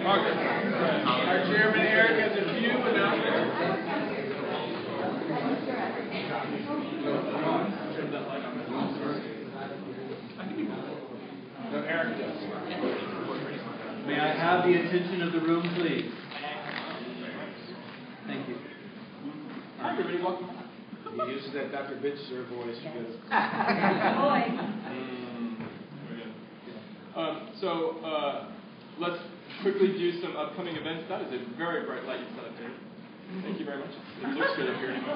Our chairman, Eric, has a few announcements. No, Eric does. May I have the attention of the room, please? Thank you. Hi, everybody, welcome. He uses that Dr. Bitzer voice because. Let's quickly do some upcoming events. That is a very bright light you set up, Dave. Thank you very much. It looks good up here anyway.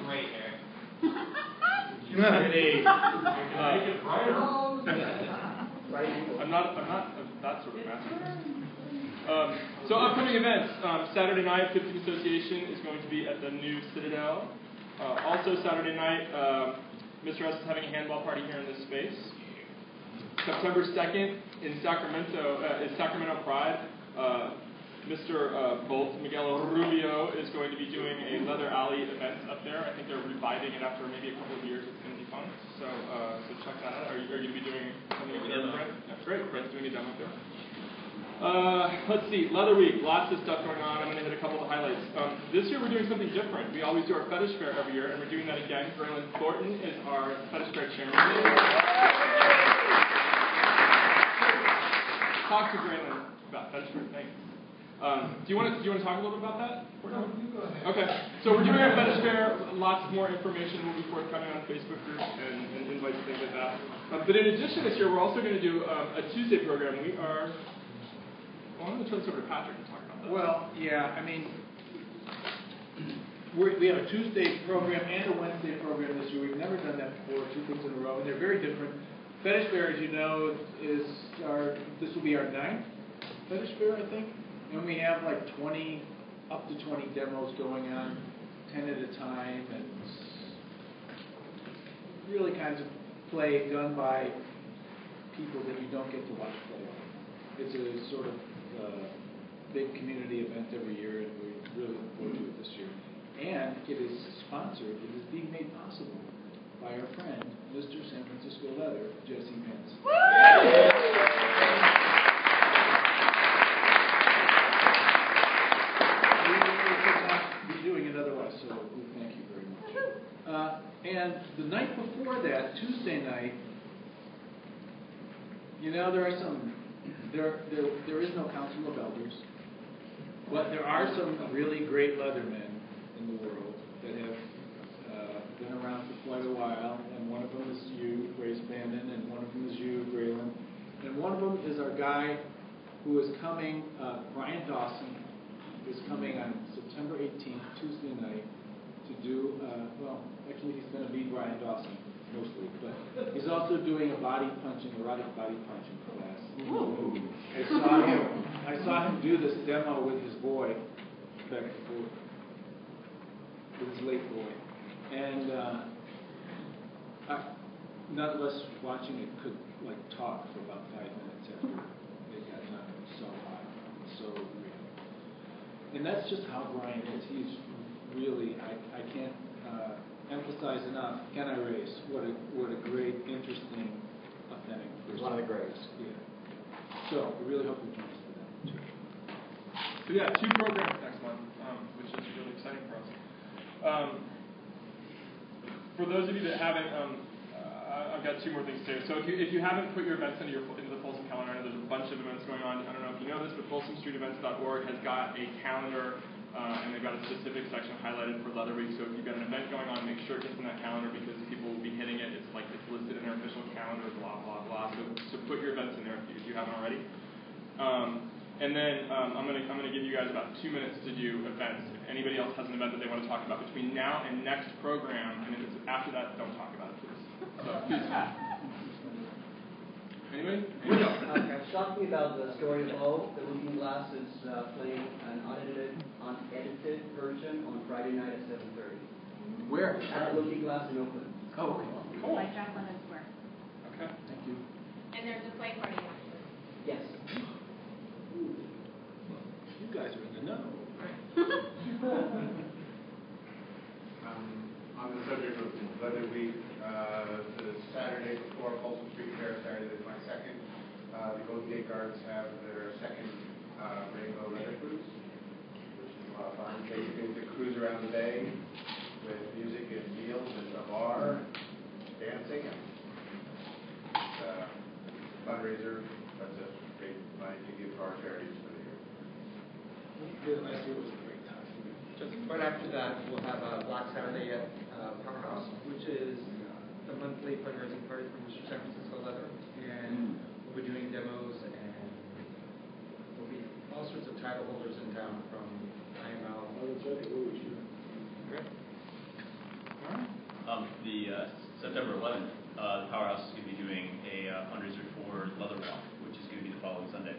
Great, Eric. I'm not that sort of master. So upcoming events. Saturday night, 50th Association is going to be at the new Citadel. Also Saturday night, Mr. S is having a handball party here in this space. September 2nd in Sacramento is Sacramento Pride. Mr. Bolt, Miguel Rubio, is going to be doing a Leather Alley event up there. I think they're reviving it after maybe a couple of years. It's going to be fun. So check that out. Are you going to be doing something up there, Brent? That's great. Brent's doing a demo up there. Let's see, Leather Week, lots of stuff going on. I'm going to hit a couple of the highlights. This year we're doing something different. We always do our fetish fair every year, and we're doing that again. Braylon Thornton is our fetish fair chairman. Talk to Braylon about fetish fair. Thanks. Do you want to talk a little bit about that? No, you go ahead. Okay. So we're doing our fetish fair. Lots more information will be forthcoming on Facebook groups and invites and things like that. But in addition, this year we're also going to do a Tuesday program. I'm going to turn this over to Patrick to talk about that. Well, yeah, I mean, we have a Tuesday program and a Wednesday program this year. We've never done that before, 2 things in a row, and they're very different. Fetish Fair, as you know, this will be our 9th Fetish Fair, I think. And we have like up to 20 demos going on, 10 at a time, and really kinds of play done by people that you don't get to watch play on. It's a sort of big community event every year, and we really look forward to it this year. And it is sponsored, it is being made possible by our friend, Mr. San Francisco Leather, Jesse Pence. We could not be doing it otherwise, so we thank you very much. And the night before that, Tuesday night, there is no Council of Elders, but there are some really great leathermen in the world that have been around for quite a while, and one of them is you, Grace Bannon, and one of them is you, Braylon, and one of them is our guy who is coming, Brian Dawson, is coming on September 18th, Tuesday night, to do, actually he's going to be Brian Dawson, mostly, but he's also doing a erotic body punching class. Ooh. I saw him do this demo with his boy back before, with his late boy, and none of us watching it could talk for about 5 minutes after it got done. It was so hot, so real, and that's just how Brian is. He's really, I can't emphasize enough, Ken Race, what a great, interesting, authentic person. He's one of the greats. Yeah. So we really hope you join us for that too. So yeah, 2 programs next month, which is really exciting for us. For those of you that haven't, I've got 2 more things to say. So if you haven't put your events into the Folsom calendar, I know there's a bunch of events going on. I don't know if you know this, but FolsomStreetEvents.org has got a calendar. And they've got a specific section highlighted for Leather Week. So if you've got an event going on, make sure it gets in that calendar because people will be hitting it. It's listed in our official calendar, blah, blah, blah. So put your events in there if you haven't already. And then I'm gonna give you guys about 2 minutes to do events. If anybody else has an event that they want to talk about between now and next program, and if it's after that, don't talk about it, please. So, please. Anybody? Okay, talk to me about the story of O. The Looking Glass is playing an unedited version on Friday night at 7:30. Where? At the Looking Glass in Oakland. Oh, okay. Cool. Like Jacqueline Square. Okay. Thank you. And there's a play party after. Yes. You guys are in the know. On the subject of Leather Week, the Saturday before Folsom Street Fair, Saturday the 22nd, the Golden Gate Guards have their second Rainbow Leather Cruise, which is a lot of fun. Basically, it's a cruise around the bay with music and meals and a bar, dancing, and it's a fundraiser. That's a great money to give to our charities for the year. Last year was a great time. Just right after that, we'll have a Black Saturday at Powerhouse, which is the monthly fundraising party for Mr. San Francisco Leather. And we'll be doing demos, and there'll be all sorts of title holders in town from IML. Great. All right. September 11th, the Powerhouse is going to be doing a fundraiser for Leather Walk, which is going to be the following Sunday.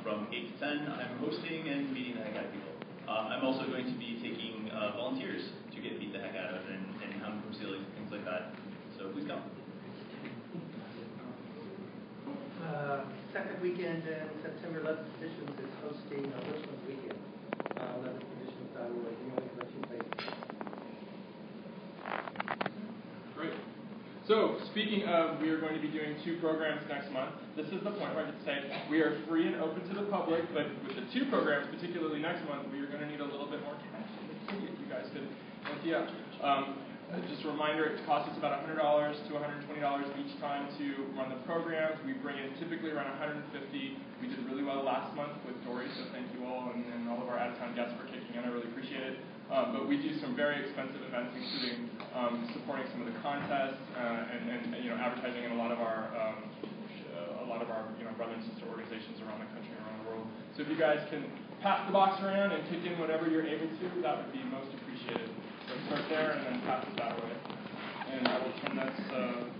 From 8 to 10, I'm hosting and meeting the heck out of people. I'm also going to be taking volunteers to get beat the heck out of and hung from ceilings and things like that. So please come. Second weekend in September, 11th Traditions is hosting a Richmond weekend. 11thtraditions.org. You only collect 2 places. Great. So, speaking of, we are going to be doing 2 programs next month. This is the point where I get to say we are free and open to the public, but with the 2 programs, particularly next month, we are going to need a little bit more cash in the kitty if you guys could help you out. Just a reminder, it costs us about $100 to $120 each time to run the programs. We bring in typically around 150. We did really well last month with Dory, so thank you all, and all of our out-of-town guests for kicking in. I really appreciate it. But we do some very expensive events, including supporting some of the contests and advertising in a lot of our brother and sister organizations around the country and around the world. So if you guys can pass the box around and kick in whatever you're able to, that would be most appreciated. So start there and then pass it that way. And I will turn this.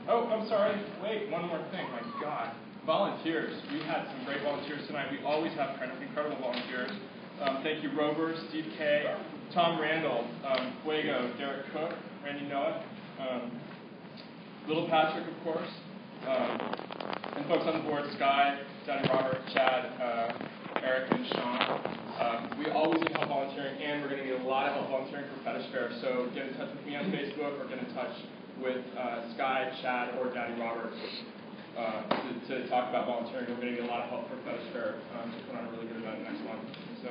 Oh, I'm sorry. Wait, one more thing. My God. Volunteers. We had some great volunteers tonight. We always have kind of incredible volunteers. Thank you, Rover, Steve Kay, Tom Randall, Fuego, Derek Cook, Randy Noah, Little Patrick, of course, and folks on the board, Sky, Daddy Robert, Chad, Eric, and Sean. We always need help volunteering, and we're going to need a lot of help volunteering for Fetish Fair. So get in touch with me on Facebook or get in touch with Sky, Chad, or Daddy Robert to talk about volunteering. We're going to need a lot of help for Fetish Fair to put on a really good event next month. So I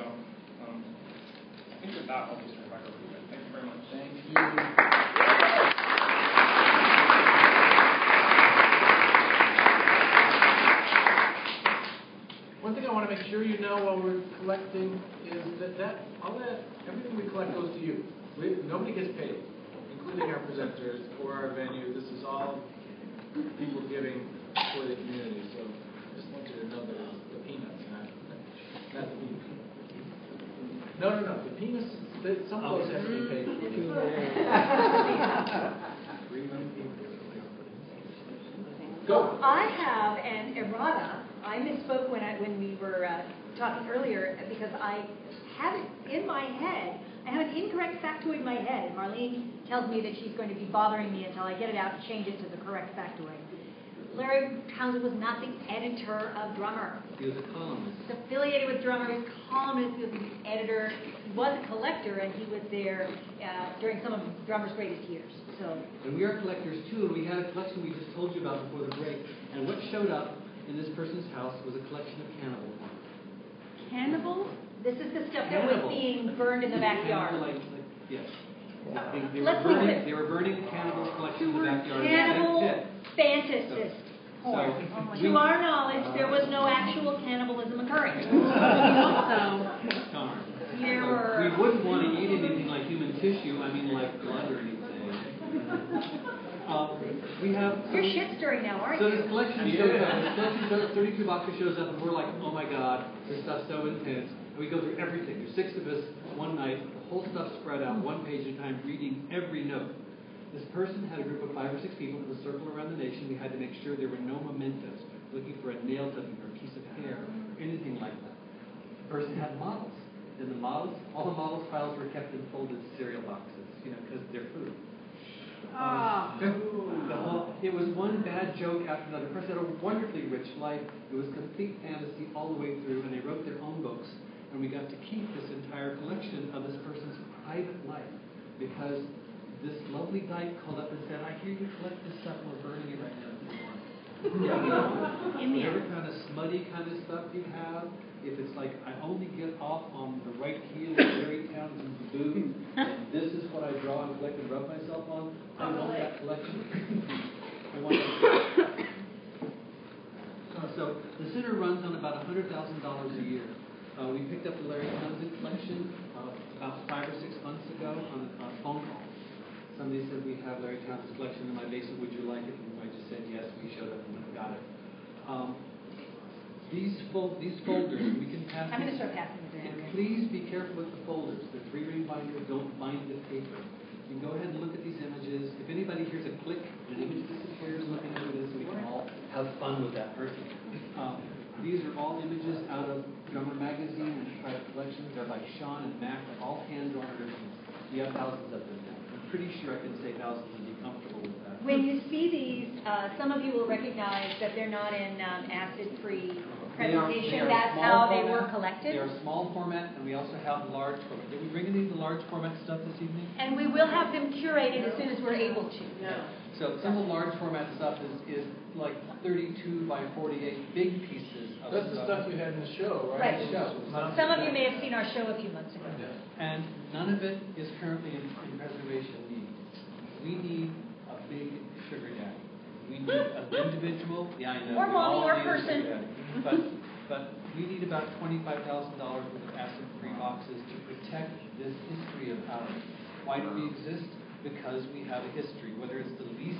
think with that, I'll just turn it back over to you guys. Thank you very much. Thank you. One thing I want to make sure you know while we're collecting is that everything we collect goes to you. Nobody gets paid, including our presenters or our venue. This is all people giving for the community. So I just want you to know that it's the peanuts, not the peanuts. No. The peanuts, some of those have to be paid for. Go. I have an errata. I misspoke when we were talking earlier because I have it in my head. I have an incorrect factoid in my head, and Marlene tells me that she's going to be bothering me until I get it out and change it to the correct factoid. Larry Townsend was not the editor of Drummer. He was a columnist. He's affiliated with Drummer. He was a columnist. He was the editor. He was a collector, and he was there during some of Drummer's greatest years. So. And we are collectors too, and we had a collection we just told you about before the break. And what showed up in this person's house was a collection of cannibal porn. Cannibal? This is the stuff that was being burned in the backyard. Yes. They were burning a cannibal's collection in the backyard. Cannibal fantasist porn. To our knowledge, there was no actual cannibalism occurring. We wouldn't want to eat anything like human tissue. I mean, like blood or anything. We have. You're shit stirring now, aren't you? So this collection shows up. This collection shows 32 boxes shows up, and we're like, oh my God, this stuff's so intense. And we go through everything. There's 6 of us one night, the whole stuff spread out, 1 page at a time, reading every note. This person had a group of 5 or 6 people in a circle around the nation. We had to make sure there were no mementos, looking for a nail clipping or a piece of hair or anything like that. The person had models. And all the models' files were kept in folded cereal boxes, because they're food. It was one bad joke after another. The person had a wonderfully rich life. It was complete fantasy all the way through, and they wrote their own books. And we got to keep this entire collection of this person's private life because this lovely guy called up and said, I hear you collect this stuff and we're burning it right now. In the Whatever end. kind of smutty kind of stuff you have, if it's like, I only get off on the right heel of Larry Townsend's boot, and this is what I draw and collect and rub myself on, I want that collection. I want that. So the center runs on about $100,000 a year. We picked up the Larry Townsend collection about 5 or 6 months ago on a phone call. Somebody said, we have Larry Townsend's collection in my basement, would you like it? And I just said yes, we showed up and got it. These folders, we can pass I'm going to these. start passing this around. Please be careful with the folders. The 3-ring binder, don't bind the paper. You can go ahead and look at these images. If anybody hears a click, an image disappears, look into this, we can all have fun with that person. These are all images out of Drummer Magazine and private collections. They're by Sean and Mac. They're all hand-drawn originals. We have thousands of them now. I'm pretty sure I can say thousands and be comfortable with that. When you see these, some of you will recognize that they're not in acid-free presentation. They are That's small how they were format. collected. They are small format, and we also have large format. Did we bring any of the large format stuff this evening? And we will have them curated as soon as we're able to. So some of the large format stuff is like 32 by 48 big pieces of That's the stuff you had in the show, right? Right. Show. Some of you may have seen our show a few months ago. And none of it is currently in preservation need. We need a big sugar daddy. We need an individual. Yeah, I know. Or we mommy all or need a person. sugar daddy. But we need about $25,000 worth of acid-free boxes to protect this history of ours. Why do we exist? Because we have a history. Whether it's the least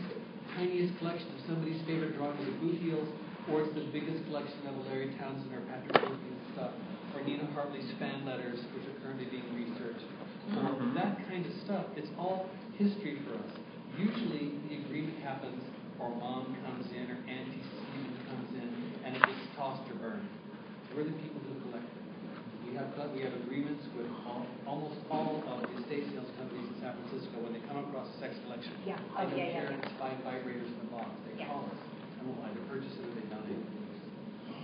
tiniest collection of somebody's favorite drawings of boot heels, or it's the biggest collection of Larry Townsend or Patrick Wilson stuff, or Nina Hartley's fan letters, which are currently being researched. That kind of stuff, it's all history for us. Usually the agreement happens, or Mom comes in, or Auntie Stephen comes in, and it gets tossed or burned. We're the people who collect them. We have agreements with almost all of the estate sales companies in San Francisco when they come across a sex collection. Yeah. They don't care Yeah. if it's 5 vibrators in the box. They Yeah. call us, and we'll either purchase it or they donate it.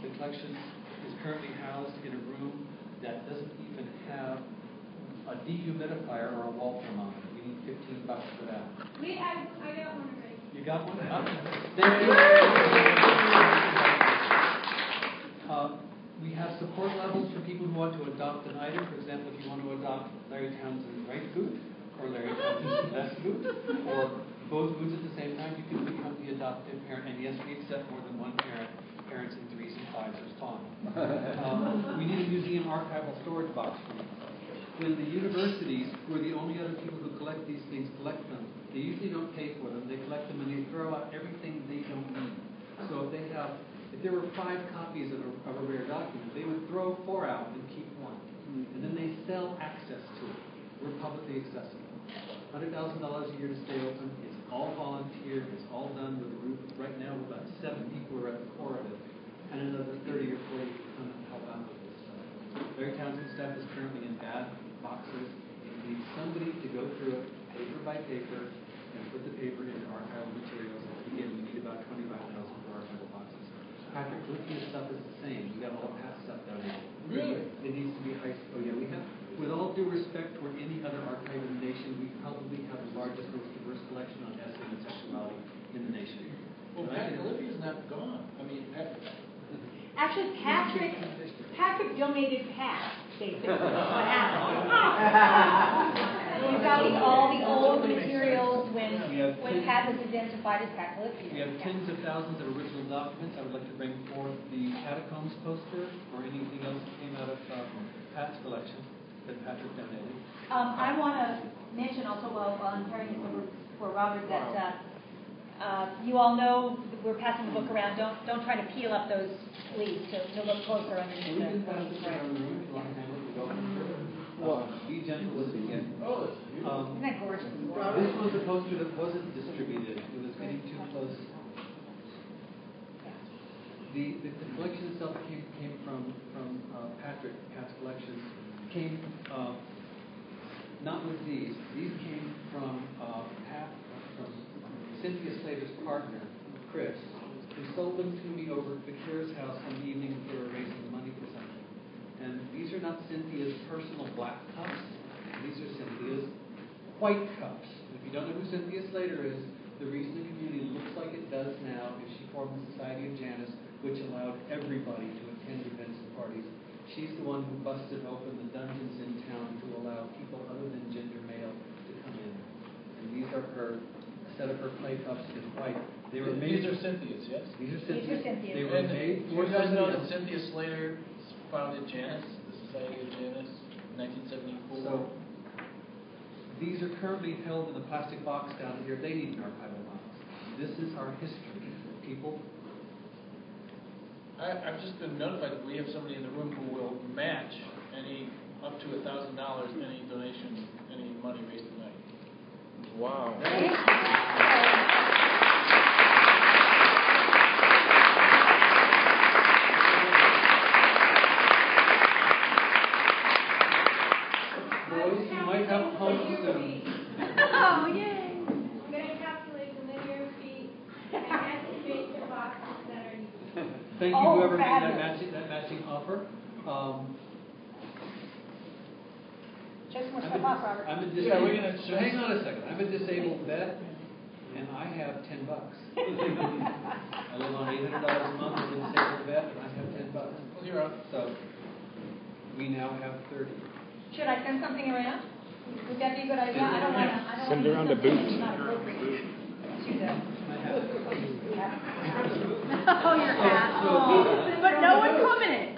The collection is currently housed in a room that doesn't even have a dehumidifier or a wall thermometer. We need $15 for that. I got one already. You got one? Thank you. We have support levels for people who want to adopt an item. For example, if you want to adopt Larry Townsend's right boot, or Larry Townsend's left boot, or both boots at the same time, you can become the adoptive parent. And yes, we accept more than one parent. Parents in 3s and 5s are fine. We need a museum archival storage box for them. When the universities, who are the only other people who collect these things, collect them, they usually don't pay for them. They collect them and they throw out everything they don't need. So if there were 5 copies of a rare document, they would throw 4 out and keep 1. And then they sell access to it. We're publicly accessible. $100,000 a year to stay open. It's all volunteer. It's all done with a group. Right now, about 7 people are at the core of it, and another 30 or 40 come and help out with this stuff. Larry Townsend stuff is currently in bad boxes. It needs somebody to go through it paper by paper and put the paper into archival materials. Again, we need about 25,000 for archival boxes. Patrick Lucia's stuff is the same. We got all the past stuff down there. Really? It needs to be oh yeah, we have. With all due respect toward any other archive in the nation, we probably have the largest, most diverse collection on essay and sexuality in the nation. Well, Patrick Olivia's not gone. I mean, Actually, Patrick donated past, basically, what happened. We've got all the old materials when Pat was identified as Pat Olivia. We have tens of thousands of original documents. I would like to bring forth the Catacombs poster or anything else that came out of Pat's collection that Patrick donated. I want to mention also, while I'm carrying this over for Robert, that you all know that we're passing the book around. Don't try to peel up those leaves to look closer underneath We can the pass this around the room if you want to handle it. Go be gentle with it again. oh, it's beautiful. Isn't that gorgeous? This was a poster that wasn't distributed. It was getting too close. The collection itself came from Pat's collection, came not with these. These came from from Cynthia Slater's partner, Chris, who sold them to me over at Victoria's house one evening when they were raising money for something. And these are not Cynthia's personal black cups. These are Cynthia's white cups. If you don't know who Cynthia Slater is, the reason the community looks like it does now is she formed the Society of Janus, which allowed everybody to attend events and parties. She's the one who busted open the dungeons in town to allow people other than gender male to come in. And these are a set of her clay cups in white. They were made. These are Cynthia's, yes? These are These are Cynthia's. Cynthia's. They were And made you for guys know somebody that else. Cynthia Slater founded Janus, the Society of Janus, in 1974. So these are currently held in a plastic box down here. They need an archival box. This is our history. People. I've just been notified that we have somebody in the room who will match any up to $1,000, any donation, any money raised tonight. Wow. Boys, you might have home soon. Oh, yay. I'm going to encapsulate the linear feet and estimate the boxes that are used. Thank you, Oh, whoever made fabulous. that matching offer. Check more stuff off, Robert. I'm a Yeah, we're disabled. gonna- So hang on a second. I'm a disabled vet, and I have $10. I live on $800 a month as a disabled vet, and I have $10. Well, you're up. So we now have 30. Should I send something around? Would that be a good idea? I don't want to. Send around a boot. Not appropriate. Do that. I have. Oh, your hat. Oh. But no one commented.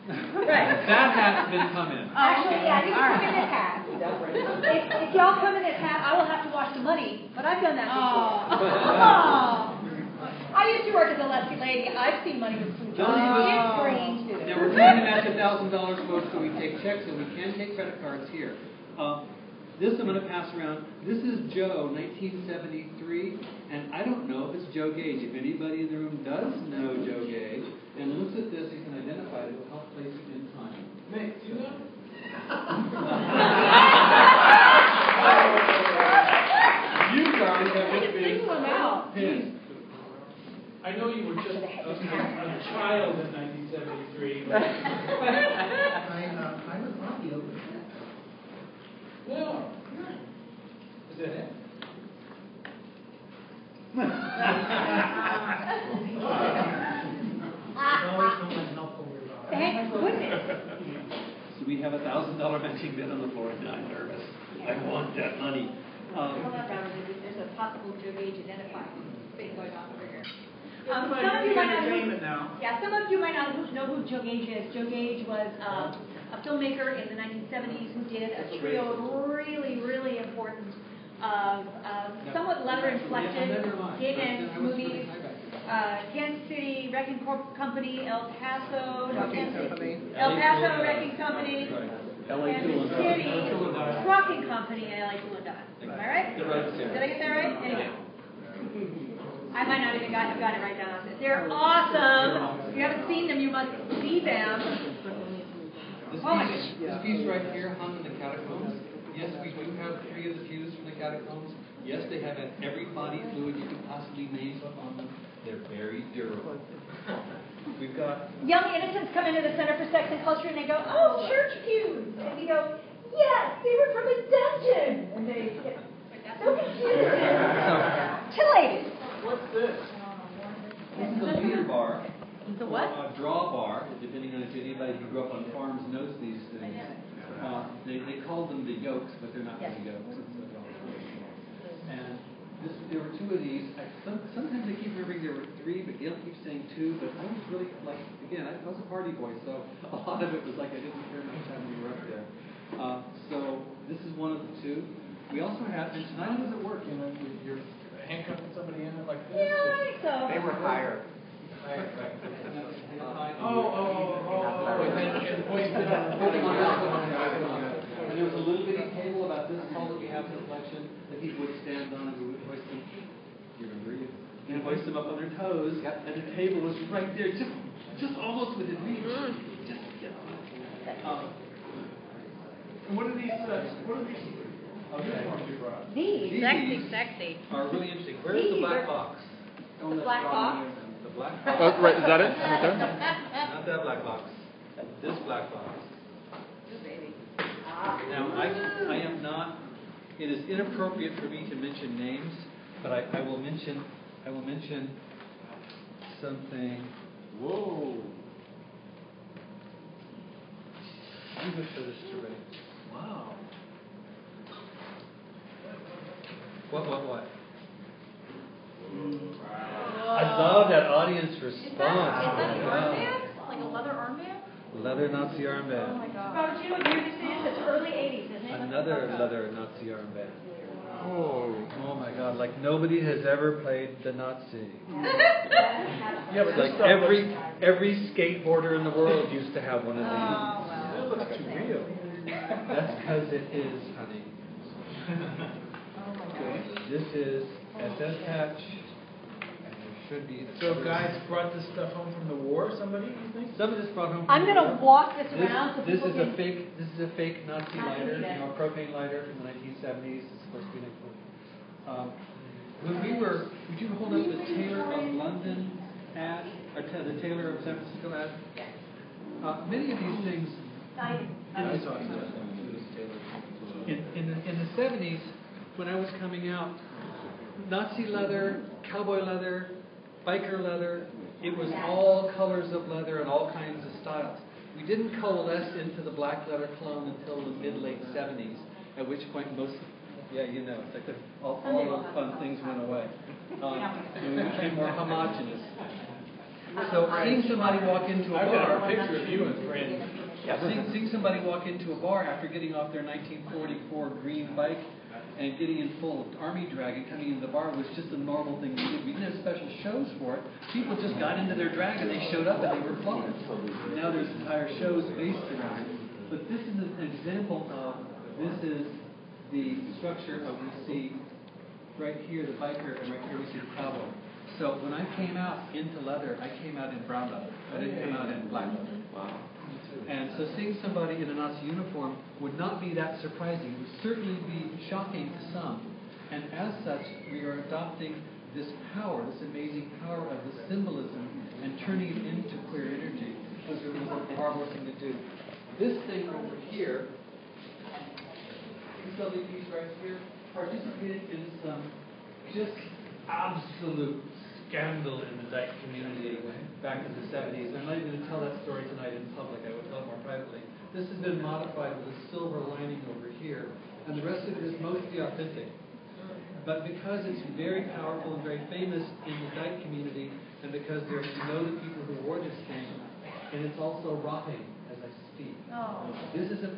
Right. That hat's been coming. Actually, yeah, you can come in this hat. If y'all come in this hat, I will have to wash the money, but I've done that before. Oh. I used to work as a lefty lady. I've seen money with food. Don't even- It's green. Now, we're trying to match $1,000, folks, so we take checks and we can take credit cards here. This I'm going to pass around. This is Joe, 1973, and I don't know if it's Joe Gage. If anybody in the room does know Joe Gage and looks at this, you can identify it. It will help place it in time. Mick, do you know? You guys have just been Single them out. pinned. I know you were just a child in 1973. But I was on the open. yeah. Is that it? Always someone helpful. Thank goodness. So we have $1,000 matching bid on the floor, and I'm nervous. I want that money. Hold on, Robert. There's a possible Joe Gage identifier thing going on over here. Some Somebody of you might not entertainment now. Yeah, some of you might not know who Joe Gage is. Joe Gage was a filmmaker in the 1970s who did a trio of really, really important, somewhat leather-inflected, gay-man movies. Kansas City Wrecking Company, El Paso Wrecking Company, L.A. Kansas City Trucking Company, and L.A. Tuladon. Am I right? Did I get that right? Anyway. I might not even have got it right down. They're awesome. If you haven't seen them, you must see them. This piece right here hung in the catacombs. Yes, we do have 3 of the pews from the catacombs. Yes, they have had every body fluid you could possibly name on them. They're very durable. We've got Young innocents come into the Center for Sex and Culture and they go, "Oh, church pews." And we go, "Yes, they were from a dungeon." And they get so confused. Titillated. What's this? this is a leader bar. The what? A draw bar, depending on if anybody who grew up on farms knows these things. They call them the yokes, but they're not really yokes. It's a draw. And there were 2 of these. Sometimes I keep remembering there were 3, but Gail keeps saying 2. But I was really, again, I was a party boy, so a lot of it was like I didn't care much time when we were up there. So this is one of the 2. We also have, and tonight how does it work? You're handcuffing somebody in it like this? Yeah, I think so. They were hired. And then hoisted up. And there was a little bitty table about this tall that we have in the collection that people would stand on and we would hoist them. You remember you? And hoist them up on their toes, and the table was right there, just almost within reach. Just get on. And what are these uniforms you brought? These. Sexy. Are really interesting. Where's the These black are- box? The black box? The black box. Oh, right, is that it? Right there? Not that black box. This black box. Now, I am not, it is inappropriate for me to mention names, But I will mention something. Whoa. I'm going to show this to Ray. Wow. What? I love that audience response. Is that an armband? Like a leather armband? Leather Nazi Oh armband. my God. Robert, you know what year this is? It's early 80s, isn't it? Another leather Nazi armband. Oh. Oh my God! Like nobody has ever played the Nazi. Yeah, but Like every skateboarder in the world used to have one of these. Oh, well. It looks too real. That's because it is, honey. Okay. This is SS Patch. And there should be. So guys brought this stuff home from the war, somebody, you think? Some of this brought home. I'm from going to Europe. walk this around so This people is a can... fake. This is a fake Nazi Not lighter. easy then. A propane lighter from the 1970s. It's supposed to be an excellent. When we were, would you hold up the Taylor of London ad, or the Taylor of San Francisco ad? Many of these things. I saw it. In the 70s, when I was coming out, Nazi leather, cowboy leather, biker leather, it was all colors of leather and all kinds of styles. We didn't coalesce into the black leather clone until the mid-late 70s, at which point most, it's like all the fun things went away. And we became more homogenous. So seeing somebody walk into a I've bar... got a picture of you and friends. Seeing somebody walk into a bar after getting off their 1944 green bike and getting in full army drag and coming into the bar was just a normal thing we did. We didn't have special shows for it. People just got into their drag and they showed up and they were fun. Now there's entire shows based around it. But this is an example of, this is the structure of, we see right here the biker and right here we see the cowboy. So when I came out into leather, I came out in brown leather. I didn't come out in black leather. Wow. And so seeing somebody in a Nazi uniform would not be that surprising. It would certainly be shocking to some. And as such, we are adopting this power, this amazing power of the symbolism and turning it into clear energy. Because it was a marvelous thing to do. This thing over here, this lovely piece right here, participated in some just absolute scandal in the Dyke community back in the 70s. I'm not even going to tell that story tonight in public. I will tell it more privately. This has been modified with a silver lining over here, and the rest of it is mostly authentic. But because it's very powerful and very famous in the Dyke community, and because we know the people who wore this thing, and it's also rotting as I speak. Oh. This is $1,000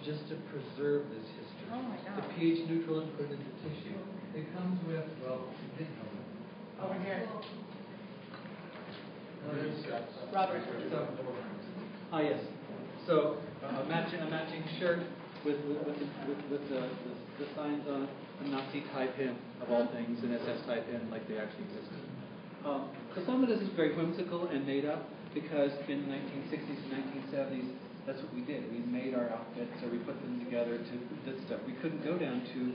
just to preserve this history. Oh my God. To pH neutral and put it into tissue. It comes with, well, it comes with. Over here. Robert. Yes. So a matching shirt with the signs on it, a Nazi tie pin of all things, an SS tie pin like they actually existed. So some of this is very whimsical and made up because in the 1960s and 1970s, that's what we did. We made our outfits or we put them together to did stuff. We couldn't go down to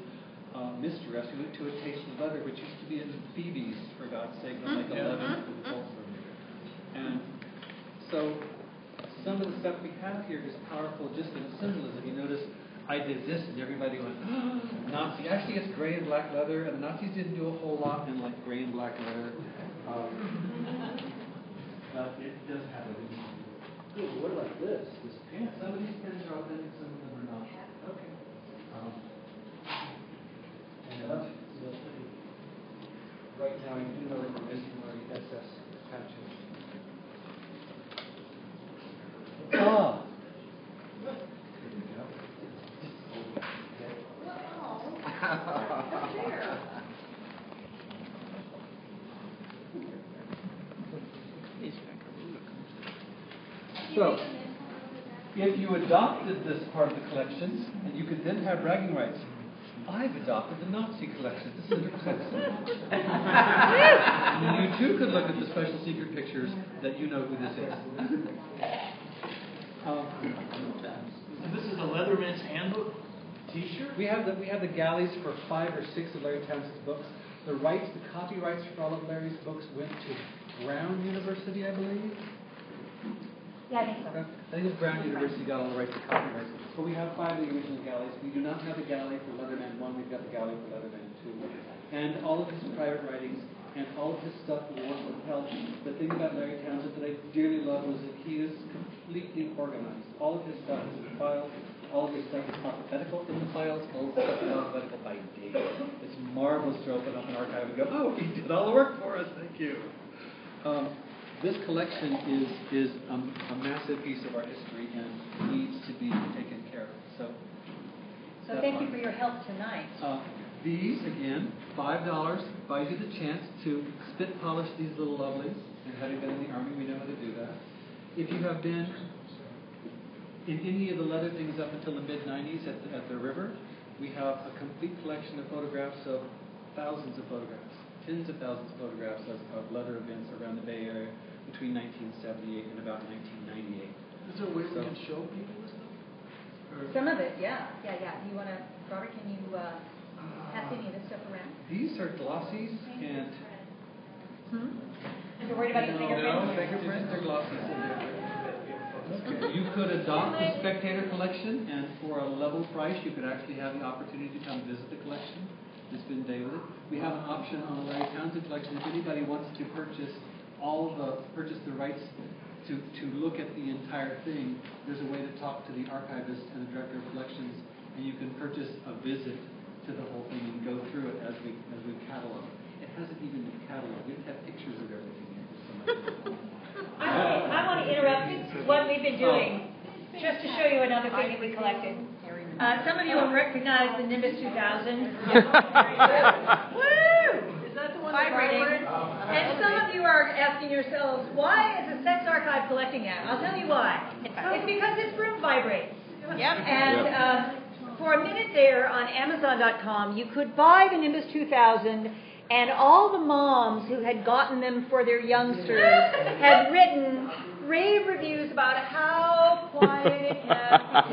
Mystery Rest. We went to a Taste of Leather, which used to be in Phoebe's, for God's sake, on like 11th and Folsom. And so some of the stuff we have here is powerful just in symbolism. You notice I did this and everybody went, oh, Nazi. Actually, it's gray and black leather, and the Nazis didn't do a whole lot in like gray and black leather. But it does have it. Ooh, what about this? This pen. Some of these pens are authentic, some of them are not. Okay. Right now, I do know that we're missing our SS patches. Ah! So, if you adopted this part of the collection, and you could then have bragging rights, I've adopted the Nazi collection. This is excellent. And you too could look at the special secret pictures that you know who this is. And this is the Leatherman's Handbook T-shirt? We have the galleys for 5 or 6 of Larry Townsend's books. The copyrights for all of Larry's books went to Brown University, I believe. Yeah, I think so. I think it's Brown University got all the rights to copyright. But we have 5 of the original galleys. We do not have the galley for Leatherman 1. We've got the galley for Leatherman 2. And all of his private writings and all of his stuff will work with help. The thing about Larry Townsend that I dearly love was that he is completely organized. All of his stuff is in files. All of his stuff is alphabetical in the files. All of his stuff is alphabetical by date. It's marvelous to open up an archive and go, oh, he did all the work for us. Thank you. This collection is a massive piece of our history and needs to be taken care of. So thank you for your help tonight. These, again, $5 buys you the chance to spit polish these little lovelies. And having been in the Army, we know how to do that. If you have been in any of the leather things up until the mid-90s at the river, we have a complete collection of photographs of thousands of photographs, tens of thousands of photographs of leather events around the Bay Area between 1978 and about 1998. Is there a way we can show people this stuff? Some of it, yeah. You want to, Robert, can you pass any of this stuff around? These are glossies and... You're worried about your fingerprints? No, fingerprints are glossies. You could adopt the Spectator collection, and for a level price, you could actually have the opportunity to come visit the collection and spend a day with it. We have an option on the Larry Townsend collection. If anybody wants to purchase the rights to look at the entire thing, there's a way to talk to the archivist and the director of collections, and you can purchase a visit to the whole thing and go through it as we catalog. It hasn't even been cataloged. We have pictures of everything in it. I want to interrupt what we've been doing, just to show you another thing that we collected. Some of you will recognize the Nimbus 2000. Woo! Is that the one vibrating? And some of you are asking yourselves, why is the Sex Archive collecting that? I'll tell you why. It's because this room vibrates. Yep. And for a minute there on Amazon.com, you could buy the Nimbus 2000. And all the moms who had gotten them for their youngsters had written rave reviews about how quiet it kept. I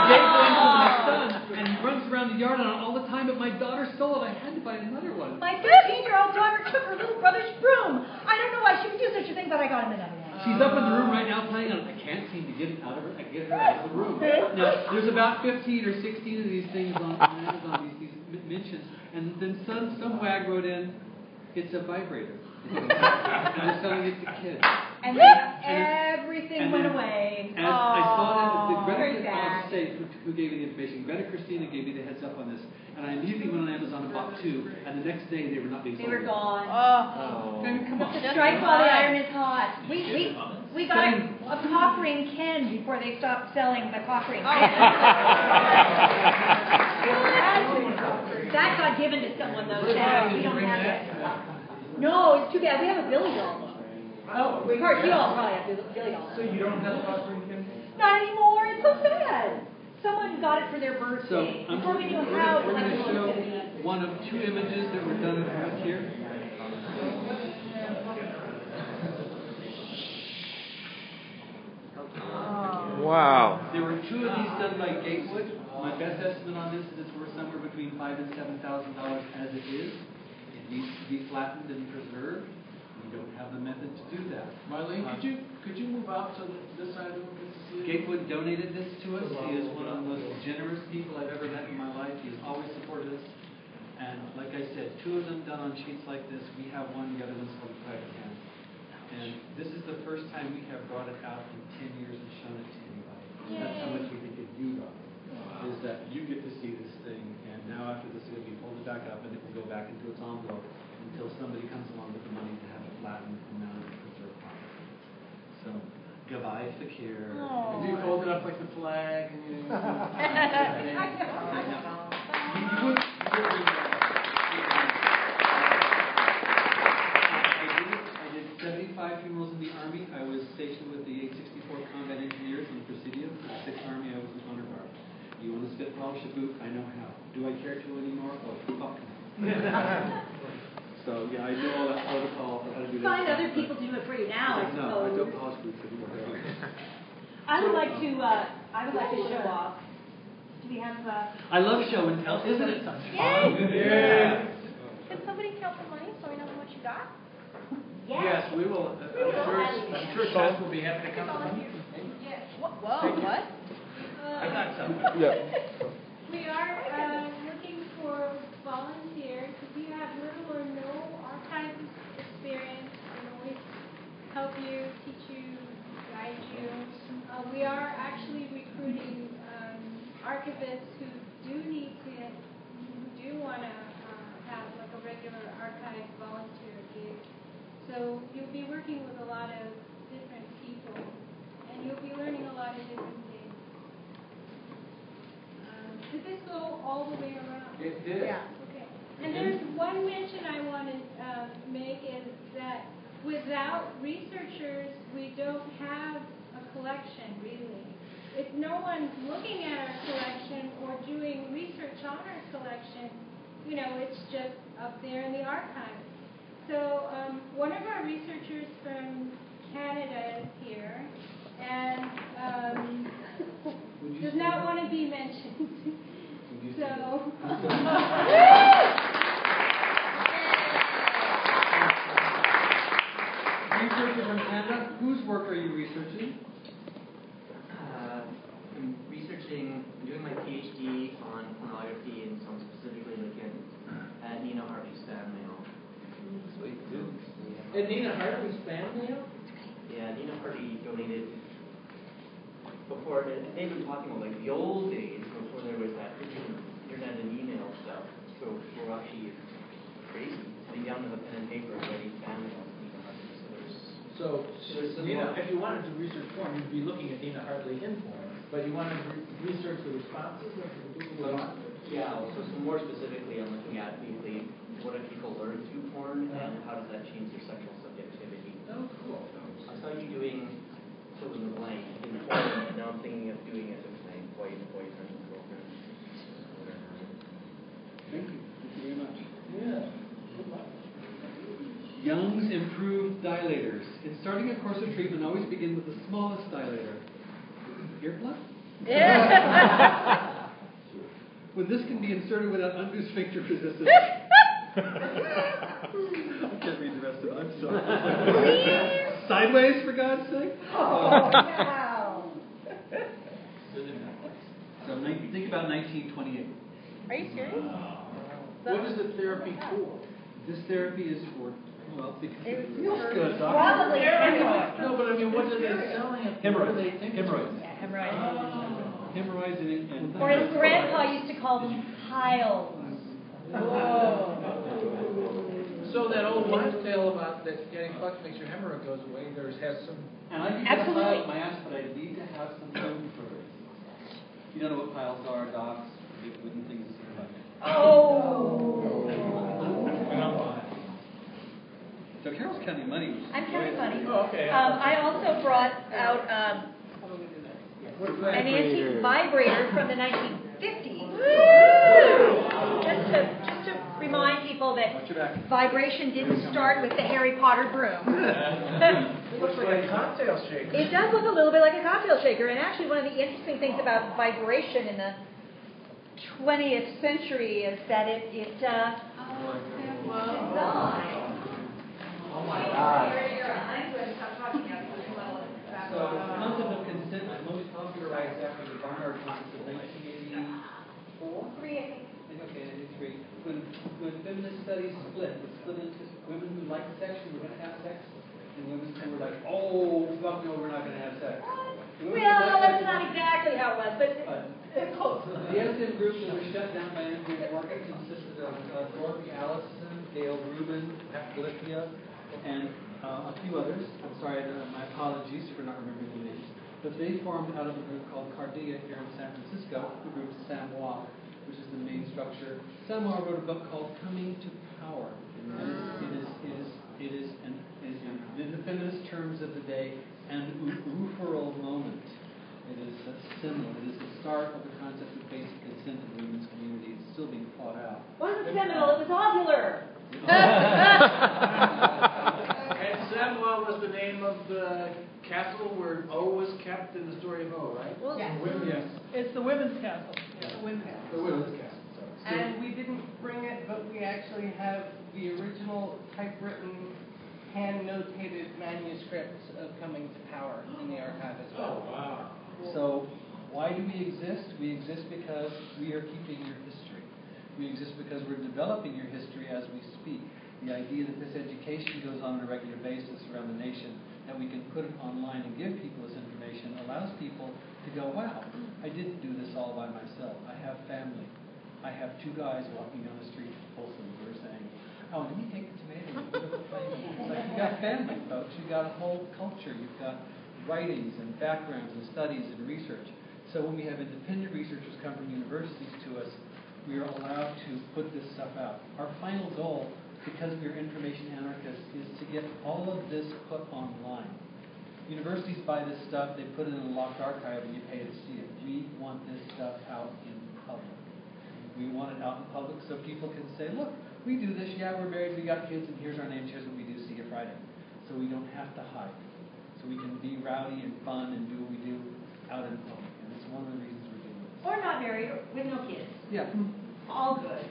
gave one to my son, and he runs around the yard on it all the time, but my daughter stole it. I had to buy another one. My 13-year-old daughter took her little brother's broom. I don't know why she would do such a thing, but I got him another one. She's up in the room right now playing on it. I can't seem to get it out of her. I get her out of the room. Now, there's about 15 or 16 of these things on Amazon, these mentions, and then some wag wrote in, it's a vibrator. And they're selling it to kids. And then everything went away. And I saw that very Greta, bad. I'll say who gave me the information. Greta Christina gave me the heads up on this, and I immediately went on Amazon and bought 2, and the next day they were not being sold. They were gone. Come on. Strike while the iron is hot. We got a cock ring Ken before they stopped selling the cock ring. That got given to someone though. So we don't have it. No, it's too bad. We have a Billy doll. Oh, you all probably have a Billy doll. So you don't have a cock ring, Kim? Not anymore. It's so sad. Someone got it for their birthday. So Before we knew we're how going to collectible it was going to show be. one of 2 images that were done right here. Wow. There were 2 of these done by Gatewood. My best estimate on this is it's worth somewhere between $5,000 and $7,000 as it is. It needs to be flattened and preserved. We don't have the method to do that. Marlene, could you move out to this side of the room to see it? Gatewood donated this to us. He is one of the most generous people I've ever met in my life. He has always supported us. And like I said, 2 of them done on sheets like this. We have one, the other one's called private hand. And this is the first time we have brought it out in 10 years and shown it to anybody. That's how much we think of you, Rob. Is that you get to see this thing, and now after this, it'll be folded back up, and it will go back into its envelope until somebody comes along with the money to have it flattened and mounted and preserved properly. So, goodbye, Fakir. Do you fold it up like the flag? And you I did 75 funerals in the Army. I was stationed with the 864 Combat Engineers in the Presidio. For the 6th Army, I was in honor guard. You want to spit polish a boot? I know how. Do I care to anymore? Oh, fuck no. So, yeah, I know all that protocol for how to do that. Find other people to do it for you now, I suppose. No, I don't polish boots anymore. I would like to show off. Do we have? I love show and tell. Isn't it such fun? Yay! Yeah. Can somebody count the money so we know how much you got? Yes, we will. I'm sure Tess will be happy to come. Whoa, what? I got some. We are looking for volunteers. If you have little or no archive experience, we can always help you, teach you, guide you. We are actually recruiting archivists who do want to have like a regular archive volunteer gig. So you'll be working with a lot of different people, and you'll be learning a lot of different things. Did this go all the way around? It did. Yeah. Okay. And there's one mention I want to make is that without researchers, we don't have a collection, really. If no one's looking at our collection or doing research on our collection, it's just up there in the archives. So one of our researchers from Canada is here and does not want to be mentioned. So. Researcher from Canada, whose work are you researching? I'm researching, I'm doing my PhD on pornography and some specifically looking at Nina Hartley's fan mail. Sweet, dude. And Nina Hartley's fan mail? Yeah, Nina Hartley donated before, they've been talking about like the old days before there was that internet and email stuff. So we're actually crazy, sitting down with a pen and paper and writing fan mail to Nina Hartley. So Nina, if you wanted to research porn, you'd be looking at Nina Hartley in porn, but you want to research the responses of the people who want it? Yeah, so more specifically, I'm looking at basically what do people learn through porn and how does that change their sexual subjectivity. Oh, cool. I saw you doing fill in the blank in porn, and now I'm thinking of doing it with my boyfriend and girlfriend. Thank you. Thank you very much. Yeah. Good luck. Young's improved dilators. In starting a course of treatment, always begin with the smallest dilator. Earplug? Yeah. When this can be inserted without undue sphincter resistance. I can't read the rest of it. I'm sorry. Sideways, for God's sake? Wow. So think about 1928. Are you serious? What is the therapy for? This therapy is for, well, because It it feels good, Doc. Probably hemorrhoids. No, but I mean, what are they selling it for? What do they think? Hemorrhoids. Yeah, hemorrhoids. Hemorrhoids and Or his grandpa used to call them piles. So that old wives' tale about that getting fucked makes your hemorrhoid goes away. Has some. And I can get a pile in my ass, but I need to have some room for it. You don't know what piles are, docs, big wooden things that sit like Oh. So Carol's counting money. I'm counting money. Oh, okay. I also brought out an antique vibrator from the 1950s. Just to remind people that vibration didn't start with the Harry Potter broom. It looks like a cocktail shaker. It does look a little bit like a cocktail shaker, and actually one of the interesting things about vibration in the 20th century is that it Oh my God. So the concept of consent was most popularized after the Barnard Conference of 1984. 3, I think. Okay, 93. When feminist studies split into women who like sex and were going to have sex, and women who were like, oh, fuck no, we're not going to have sex. Well, that's not exactly how it was, but it's close. The SM group that was shut down by Andrew Morgan consisted of Dorothy Allison, Gail Rubin, Olympia, and a few others. I'm sorry, my apologies for not remembering the names. But they formed out of a group called Cardia here in San Francisco, the group Samoa, which is the main structure. Samoa wrote a book called Coming to Power. And it is in the feminist terms of the day, an ufferal moment. It is a symbol. It is the start of the concept of basic consent in the women's community. It's still being fought out. It wasn't seminal, it was ovular. And Samuel was the name of the castle where O was kept in the story of O, right? Well, yes. Yes. It's the women's castle. It's the women's The castle. women's castle. And we didn't bring it, but we actually have the original typewritten hand-notated manuscripts of Coming to Power in the archive as well. Oh, wow. So, why do we exist? We exist because we are keeping your history. We exist because we're developing your history as we speak. The idea that this education goes on a regular basis around the nation, that we can put it online and give people this information, allows people to go, wow, I didn't do this all by myself. I have family. I have two guys walking down the street in Folsom who are saying, oh, let me take the tomatoes and put it in the plate. It's like, you got family, folks. You got a whole culture. You've got writings and backgrounds and studies and research. So when we have independent researchers come from universities to us, we are allowed to put this stuff out. Our final goal, because we are information anarchists, is to get all of this put online. Universities buy this stuff, they put it in a locked archive, and you pay to see it. We want this stuff out in public. We want it out in public so people can say, look, we do this, yeah, we're married, we got kids, and here's our names, here's what we do, see you Friday. So we don't have to hide. So we can be rowdy and fun and do what we do out in public. And it's one of the reasons we're doing this. Or not married, or with no kids. Yeah. All good.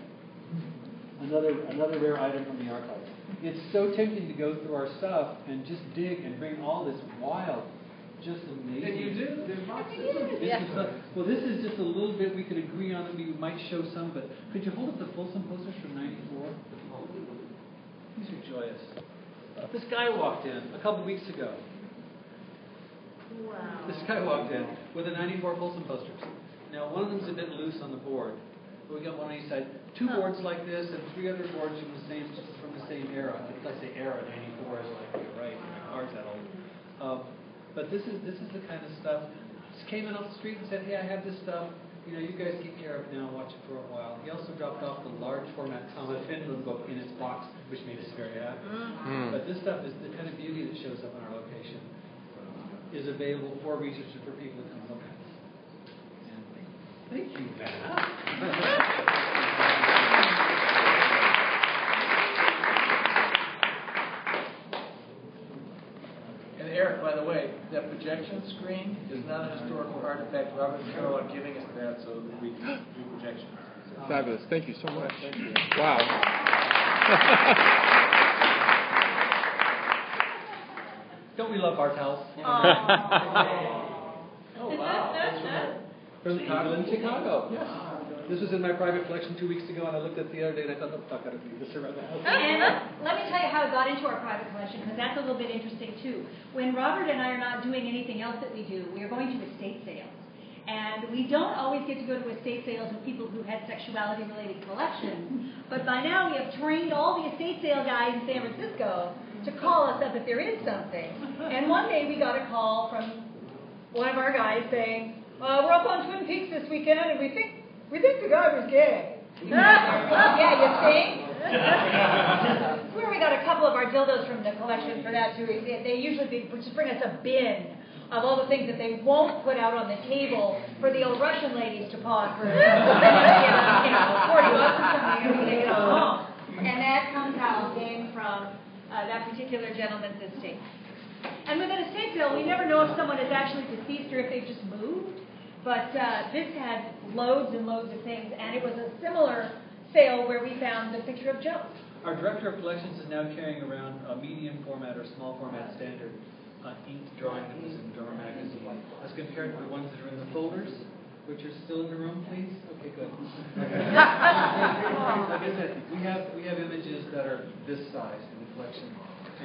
Another rare item from the archives. It's so tempting to go through our stuff and just dig and bring all this wild, just amazing. And you do. There's lots of Well, this is just a little bit we could agree on that we might show some, but could you hold up the Folsom posters from '94? These are joyous. This guy walked in a couple weeks ago. Wow. This guy walked in with the '94 Folsom posters. Now, one of them's a bit loose on the board, but we got one on each side. Two boards like this and three other boards from the same era. If I say era, '94 is like, you're right, my car's that old. But this is the kind of stuff. Just came in off the street and said, hey, I have this stuff. You know, you guys take care of it now and watch it for a while. He also dropped off the large format Thomas Finland book in its box, which made us very happy. But this stuff is the kind of beauty that shows up in our location, is available for research and for people to come look at. And thank you, Vanna. And Eric, by the way, that projection screen is not a historical artifact. Robert and Carol are giving us that so that we can do projections. Fabulous. Thank you so much. Thank you. Wow. Don't we love Art House? Oh, wow. From Chicago. Yes. This was in my private collection 2 weeks ago, and I looked at it the other day, and I thought, oh, I've got to leave this around the house. And let me tell you how it got into our private collection, because that's a little bit interesting, too. When Robert and I are not doing anything else that we do, we are going to estate sales. And we don't always get to go to estate sales with people who had sexuality-related collections. But by now, we have trained all the estate sale guys in San Francisco to call us up if there is something. And one day, we got a call from one of our guys saying, we're up on Twin Peaks this weekend, and we think the guy was gay. Yeah, you think? We got a couple of our dildos from the collection for that, too. They usually just bring us a bin of all the things that they won't put out on the table for the old Russian ladies to pawn for, $40 or something, and we take it all home. And that somehow came from that particular gentleman's estate. And with an estate sale, we never know if someone is actually deceased or if they've just moved. But this had loads and loads of things, and it was a similar sale where we found the picture of Joe. Our director of collections is now carrying around a medium format or small format standard inked drawing that was in Drummer magazine, as compared to the ones that are in the folders, which are still in the room, please. Okay, good. Like I said, we have images that are this size in the collection,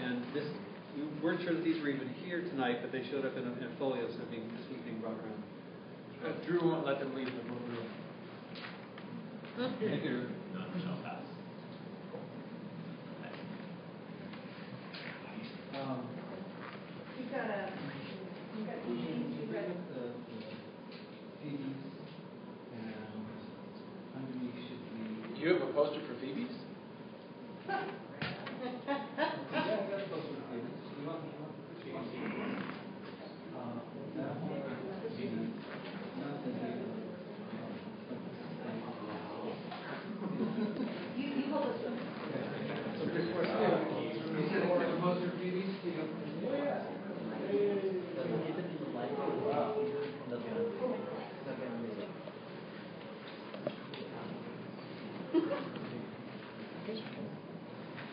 and this. We weren't sure that these were even here tonight, but they showed up in a folio, so this was being brought around. Drew won't let them leave the room. Thank you. No, Michelle pass. You've got the Phoebes, and underneath should be. You have a poster for Phoebes? Yeah, I got a poster for Phoebes. You want that one? Not the you hold this one. So Chris, what's good? You said a poster for Phoebes?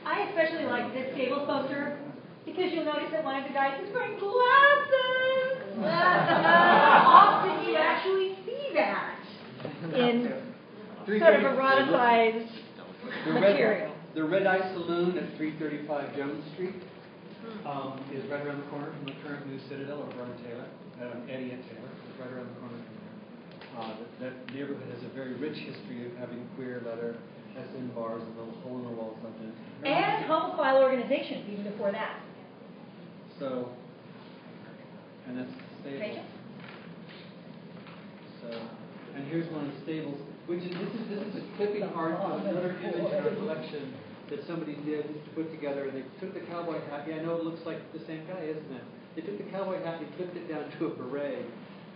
I especially like this Gables poster because you'll notice that one of the guys is wearing glasses. Often you actually see that in sort of eroticized material. The Red Eye Saloon at 335 Jones Street is right around the corner from the current new Citadel of Robert Taylor, Eddie and Taylor. It's right around the corner from there. That neighborhood has a very rich history of having queer leather, S.N. bars, and little hole in the wall something. And homophile organizations even before that. So, and that's Stables. Pages? So, and here's one of the Stables, which is this is a clipping art of another image in our collection that somebody did put together, and they took the cowboy hat. Yeah, I know it looks like the same guy, isn't it? They took the cowboy hat and clipped it down to a beret,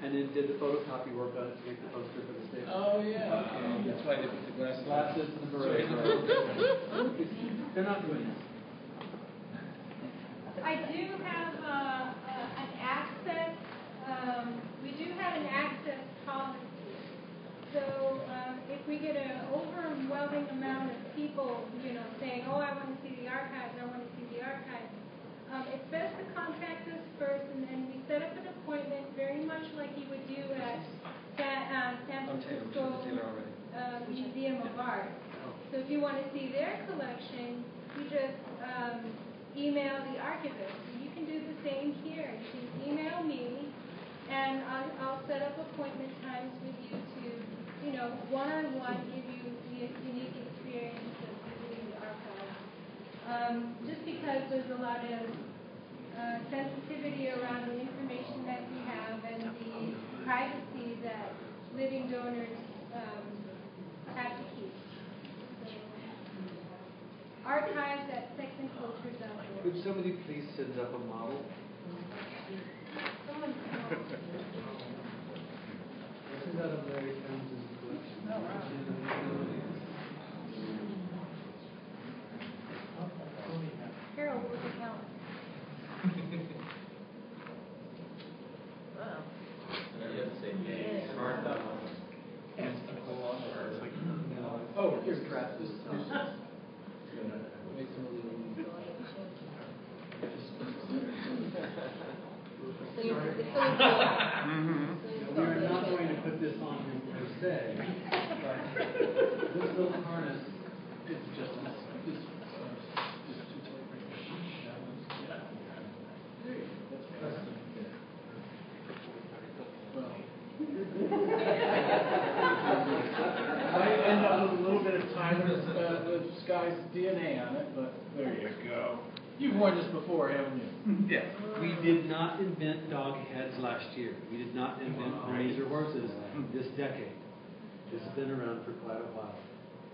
and then did the photocopy work on it to make the poster for the Stables. Oh, yeah. Okay. That's why they put the glasses on. Glasses and the beret. They're not doing this. I do have an access, we do have an access policy. So if we get an overwhelming amount of people, saying, oh, I want to see the archives, it's best to contact us first, and then we set up an appointment very much like you would do at San Francisco Museum of Art. So if you want to see their collection, you just email the archivist. And you can do the same here. You can email me, and I'll set up appointment times with you to, one-on-one give you the unique experience of visiting the archives. Just because there's a lot of sensitivity around the information that we have and the privacy that living donors have to keep. Archives at sexandculture.org. Could somebody please send up a model? Someone's This is out of Larry Townsend's collection. Oh, wow. Harold will be help. Wow. Oh, here's Brad. We are not going to put this on him per se, but this little harness is just Might end up with a little bit of time with this guy's DNA on it, but there you go. You've worn this before, haven't you? Yes. We did not invent dog heads last year. We did not invent razor horses this decade. This has been around for quite a while.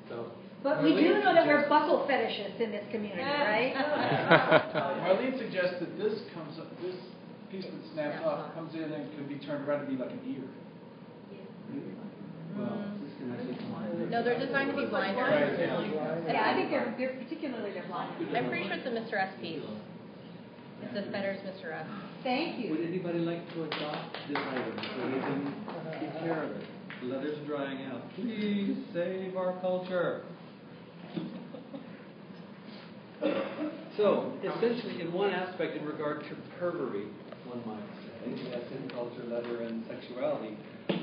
So. But we do know that we're buckle fetishists in this community, right? Marlene suggests that this piece that snaps off comes in and can be turned around to be like an ear. Well, this can actually come on. No, they're designed to be blind. Yeah, I think they're particularly blind. I'm pretty sure it's a Mr. S piece. It's a Fetter's Mr. S. Thank you. Would anybody like to adopt this item so we can take care of it? The leather's drying out. Please save our culture. So, essentially, in one aspect, in regard to pervery, one might say, that's in culture, leather, and sexuality,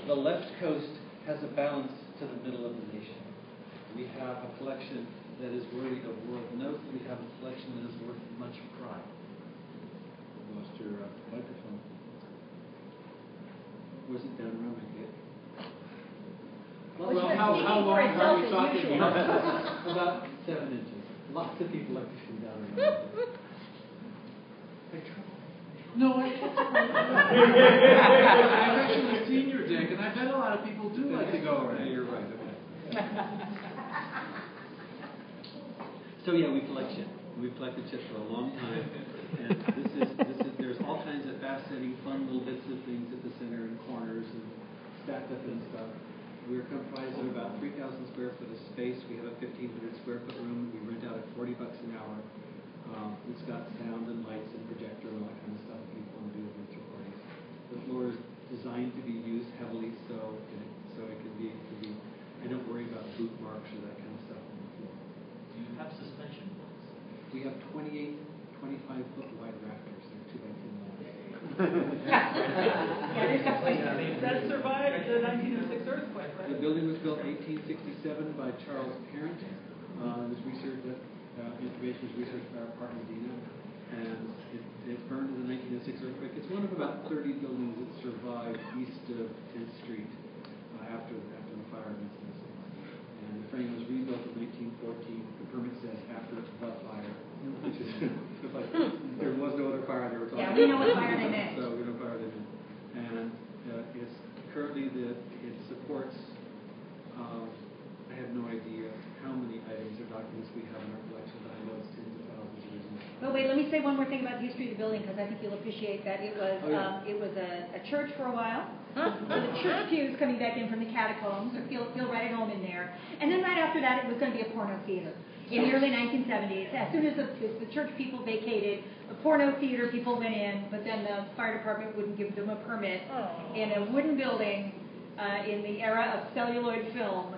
the left coast has a balance to the middle of the nation. We have a collection that is worthy of world note. We have a collection that is worth much pride. You lost your microphone. Was it down around my head? Well, how long are we talking about? About 7 inches. Lots of people like to shoot down around my head. No, I've actually seen your dick, and I bet a lot of people do like to go around. Yeah, you're right. Okay. So yeah, we collect shit. We've collected shit for a long time, and this is. There's all kinds of fascinating, fun little bits of things at the center and corners and stacked up and stuff. We're comprised of about 3,000 square foot of space. We have a 1,500 square foot room. We rent out at $40 an hour. It's got sound and lights and projector and all that kind of stuff people want to do with virtual parties. The floor is designed to be used heavily, so it can be. I don't worry about boot marks or that kind of stuff on the floor. Do you have suspension points? We have 28 25-foot wide rafters. They're 2 by 10 walls. That survived the 1906 earthquake, right? The building was built in 1867 by Charles Parent. This research, information was researched by our partner Dina, and it burned in the 1906 earthquake. It's one of about 30 buildings that survived east of 10th Street after the fire in 1906. And the frame was rebuilt in 1914. The permit says after the fire, which is like there was no other fire they were talking about. Yeah, we know what fire they meant. So we know fire they meant. And it's currently it supports. I have no idea how many items or documents we have in our collection, but I know it's tens of thousands of reasons. But wait, let me say one more thing about the history of the building, because I think you'll appreciate that it was it was a church for a while. So the church pews coming back in from the catacombs, so feel right at home in there. And then right after that, it was going to be a porno theater in the early 1970s. As soon as the church people vacated, a porno theater people went in, but then the fire department wouldn't give them a permit in a wooden building. In the era of celluloid film,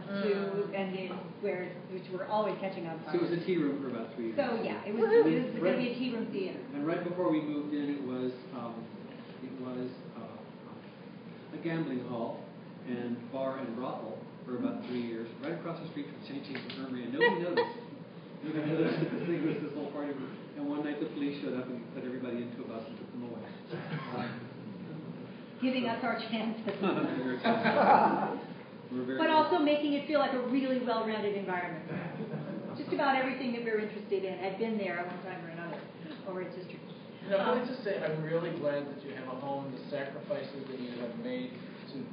which were always catching on fire. So it was a tea room for about 3 years. So yeah, it was going to be a tea room theater. And right before we moved in, it was a gambling hall and bar and brothel for about 3 years, right across the street from St. James Infirmary, and nobody noticed. Nobody noticed that this thing was this whole party room. And one night the police showed up and put everybody into a bus and took them away. Giving us our chance. But But also making it feel like a really well-rounded environment. Just about everything that we're interested in had been there at one time or another over its history. You know, let me just say, I'm really glad that you have a home, the sacrifices that you have made to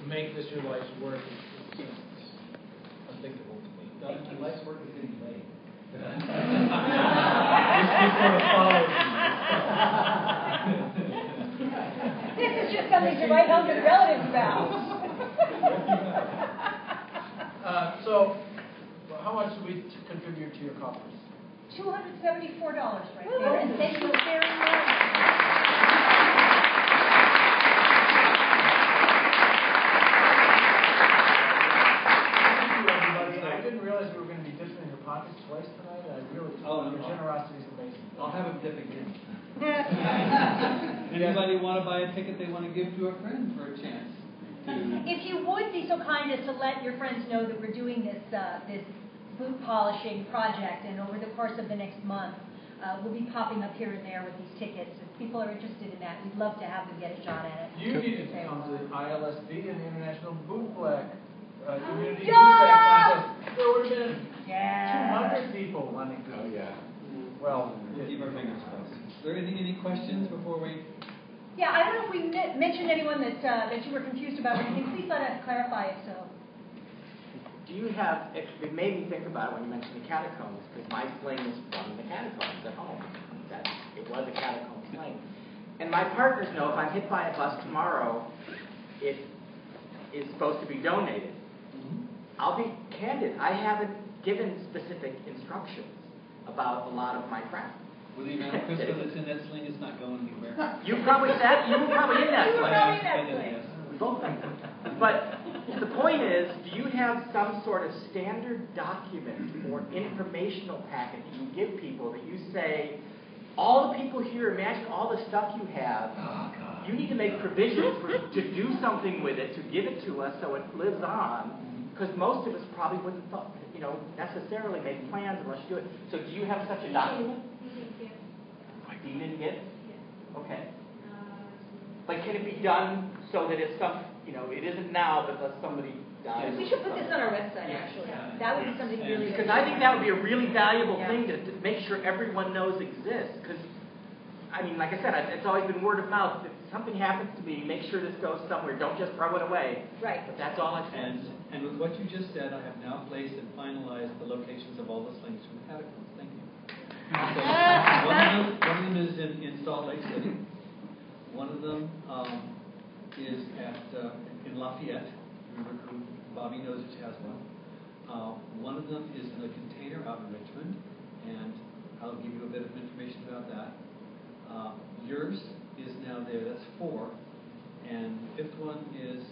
make this your life's work. It's unthinkable to me. Thank you. Life's work is getting late. This is just something to write home to relatives about. So, how much do we contribute to your coffers? $274 right there, and thank you very much. I didn't realize we were going to be dipping in your pockets twice tonight. Your generosity is amazing. I'll have him dip again. Anybody want to buy a ticket they want to give to a friend for a chance? If you would be so kind as to let your friends know that we're doing this boot polishing project, and over the course of the next month, we'll be popping up here and there with these tickets. If people are interested in that, we'd love to have them get a shot at it. You needed to come to ILSB and the International Bootblack Community Yeah! Bootblack Contest. There would have been 200 people wanting to. Oh, yeah. Well, Keep our fingers crossed. Is there any questions before we? Yeah, I don't know if we mentioned anyone that you were confused about anything. Please let us clarify if so. Do you have, it made me think about it when you mentioned the catacombs, because my sling is from the catacombs at home. It was a catacomb sling. And my partners know if I'm hit by a bus tomorrow, it is supposed to be donated. I'll be candid, I haven't given specific instructions about a lot of my crap. Well, the amount of crystal that's in that sling is not going anywhere. You were probably in that sling. Yes. We both think that. But the point is, do you have some sort of standard document or informational packet that you give people that you say, all the people here, imagine all the stuff you have, you need to make provisions to do something with it, to give it to us so it lives on, because most of us probably wouldn't necessarily make plans unless you do it. So do you have such a document? You didn't get it? Okay. But can it be done so that it's it isn't now, but unless somebody dies? We should put this on our website, actually. That would be something really Because I think that would be a really valuable thing to make sure everyone knows exists. Because, like I said, it's always been word of mouth. If something happens to me, make sure this goes somewhere. Don't just throw it away. Right. But that's all I said. And with what you just said, I have now placed and finalized the locations of all the slings from the catacombs. Thank you. So one of them is in Salt Lake City. One of them is in Lafayette. Remember, Bobby knows that she has one. One of them is in a container out in Richmond, and I'll give you a bit of information about that. Yours is now there. That's 4, and the 5th one is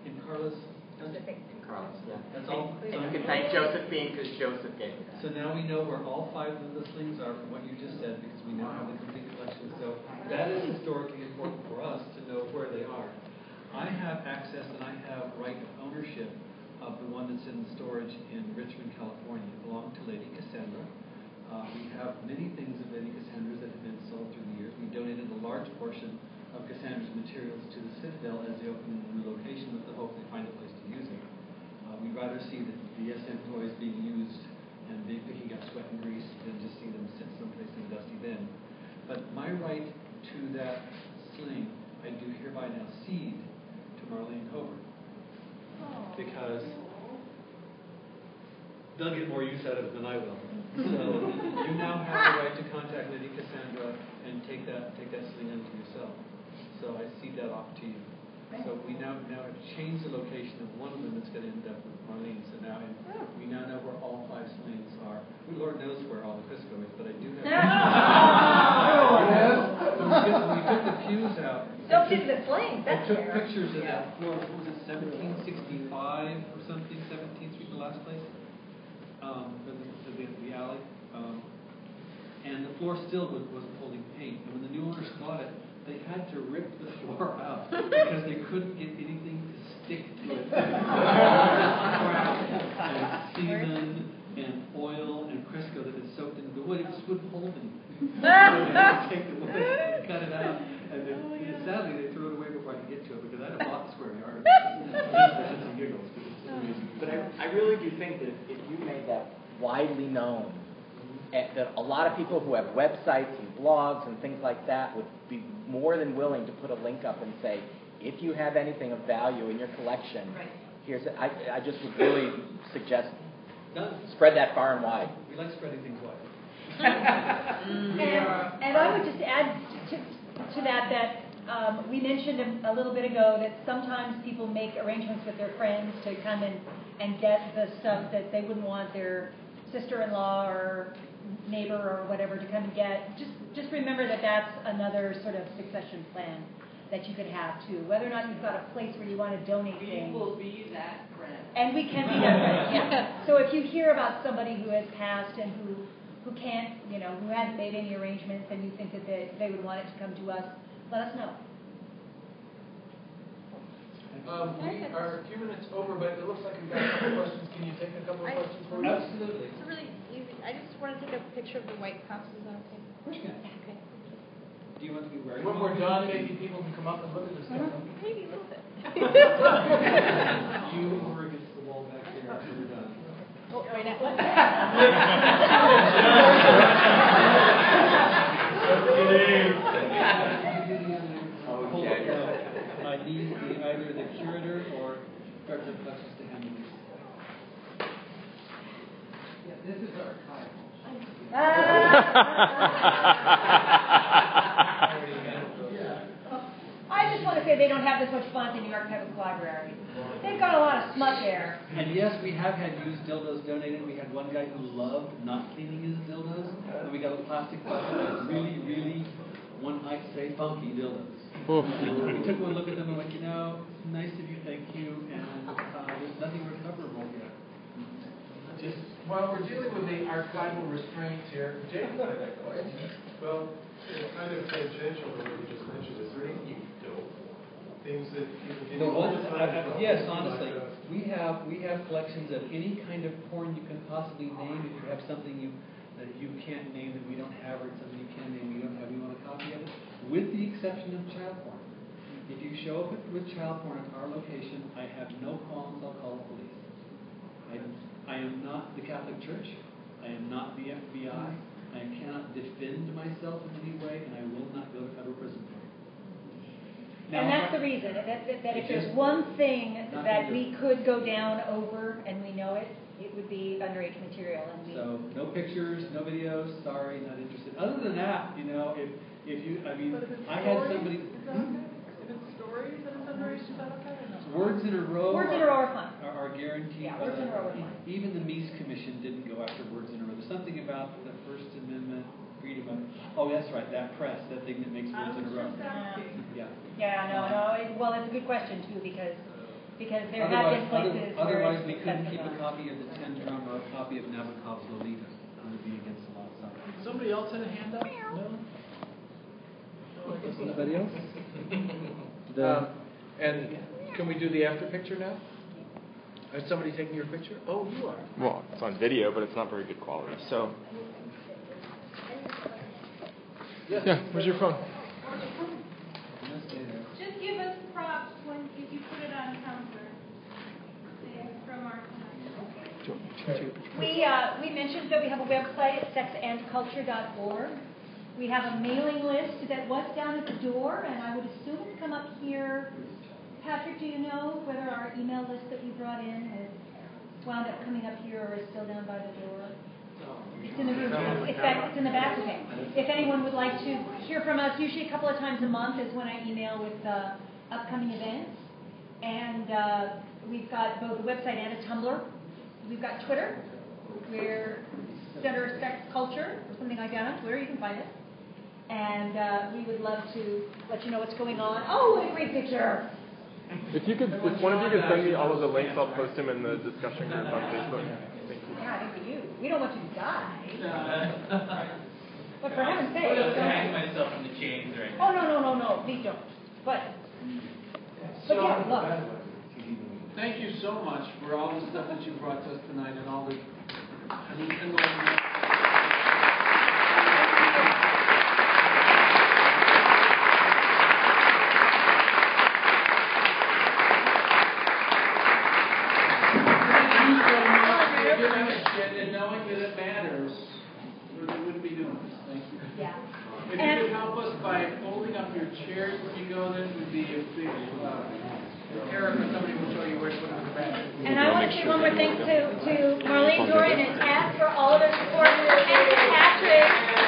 in Carla's Josephine. Carlos, yeah. That's all. So you can thank Josephine because Joseph gave me that. So now we know where all 5 of the slings are from what you just said, because we now have the complete collection. So that is historically important for us to know where they are. I have access and I have right of ownership of the one that's in storage in Richmond, California. It belonged to Lady Cassandra. We have many things of Lady Cassandra's that have been sold through the years. We donated a large portion of Cassandra's materials to the Citadel as they open in a new location with the hope they find a place to use it. We'd rather see the SM toys being used and they picking up sweat and grease than just see them sit someplace in a dusty bin. But my right to that sling, I do hereby now cede to Marlene Hobart. Because they'll get more use out of it than I will. So you now have the right to contact Lady Cassandra and take that sling unto yourself. So I cede that off to you. So we now have changed the location of one of them that's going to end up with Marlene. So now we now know where all 5 slings are. Lord knows where all the Crisco is, but I do have. When we took the pews out. Don't do the slings. I took pictures of that floor. What was it, 1765 or something? 17th Street, the last place. The alley. And the floor still wasn't holding paint. And when the new owners bought it, they had to rip the floor out because they couldn't get anything to stick to it. And semen and oil and Crisco that had soaked into the wood, it just wouldn't hold anything. So they had to take the wood and cut it out. And then, sadly, they threw it away before I could get to it because I'd have bought the square yard of it. Just some giggles. But I really do think that if you made that widely known, that a lot of people who have websites and blogs and things like that would be more than willing to put a link up and say, if you have anything of value in your collection, here's it. I just would really suggest spread that far and wide. We like spreading things wide. And I would just add to that we mentioned a little bit ago that sometimes people make arrangements with their friends to come and get the stuff that they wouldn't want their sister-in-law or neighbor or whatever to come and get. Just remember that that's another sort of succession plan that you could have too. Whether or not you've got a place where you want to donate things. We will be that friend. And we can be that friend. Yeah. So if you hear about somebody who has passed and who can't, who hasn't made any arrangements, and you think that they would want it to come to us, let us know. We are a few minutes over, but it looks like we've got a couple questions. Can you take a couple of questions for us? Absolutely. It's really easy. I just want to take a picture of the White House. Is that okay? Of course you can. Okay. Do you want to be wearing When we're done, maybe people can come up and look at this stuff. Maybe a little bit. You over against the wall back there after we're done. Oh, right now. I need either the curator or Dr. Plexus to handle this. Yeah, this is archival. I just want to say they don't have this much fun in the Archival Library. They've got a lot of smut there. And yes, we have had used dildos donated. We had one guy who loved not cleaning his dildos, and we got a plastic bucket of really, really, one might say, funky dildos. We took one look at them and went, nice of you, thank you, and there's nothing recoverable yet. Just while we're dealing with the archival restraints here, Jake had that question. Well, it's kind of tangential to what you just mentioned. Is there anything things that people can yes, honestly, we have collections of any kind of porn you can possibly name. If you have something that you can't name that we don't have, or something you can name we don't have, we want a copy of it, with the exception of child porn. If you show up with child porn at our location, I have no qualms. I'll call the police. I am not the Catholic Church. I am not the FBI. I cannot defend myself in any way, and I will not go to federal prison for it. Now, and that's the reason, that if there's one thing that we could go down over, and we know it, it would be underage material. So no pictures, no videos, sorry, not interested. Other than that, if you, I had somebody... If it's stories that it's underage, is that okay? Words in a row are guaranteed. Yeah, words in a row are fine. Even the Mies Commission didn't go after words in a row. There's something about the First Amendment, freedom of... Oh, that's right, that press, that thing that makes words in a row. Yeah, no. Well, it's a good question, too, because because there have been places where Otherwise, we it's couldn't keep a accessible. copy of the 10 drum or a copy of Nabokov's Lolita. It would be against the law. Sorry. Somebody else had a hand up? No? Anybody else? And can we do the after picture now? Is somebody taking your picture? Oh, you are. Well, it's on video, but it's not very good quality. So, yeah, where's your phone? Just give us props when if you put it on Tumblr. From our We mentioned that we have a website at sexandculture.org. We have a mailing list that was down at the door, and I would assume it's come up here. Patrick, do you know whether our email list that you brought in has wound up coming up here or is still down by the door? It's in the room. It's in the back. Okay. If anyone would like to hear from us, usually a couple of times a month is when I email with upcoming events. And we've got both a website and a Tumblr. We've got Twitter. We're Center of Sex Culture, or something like that on Twitter. You can find it. And we would love to let you know what's going on. Oh, what a great picture! If one of you could send me all of the links, I'll post them in the discussion group on Facebook. Thank you. Yeah, I think we do. We don't want you to die. But for heaven's sake, I don't hang myself in the chains or anything. Oh, no, please don't. But yeah, look. Thank you so much for all the stuff that you brought to us tonight and all the and knowing that it matters, we wouldn't be doing this. Thank you. Yeah. If you could help us by folding up your chairs when you go, then would be a big. Eric or somebody will show you where to put the back. And I want to say one more thing to Marlene Doran and ask for all of her support and to Patrick.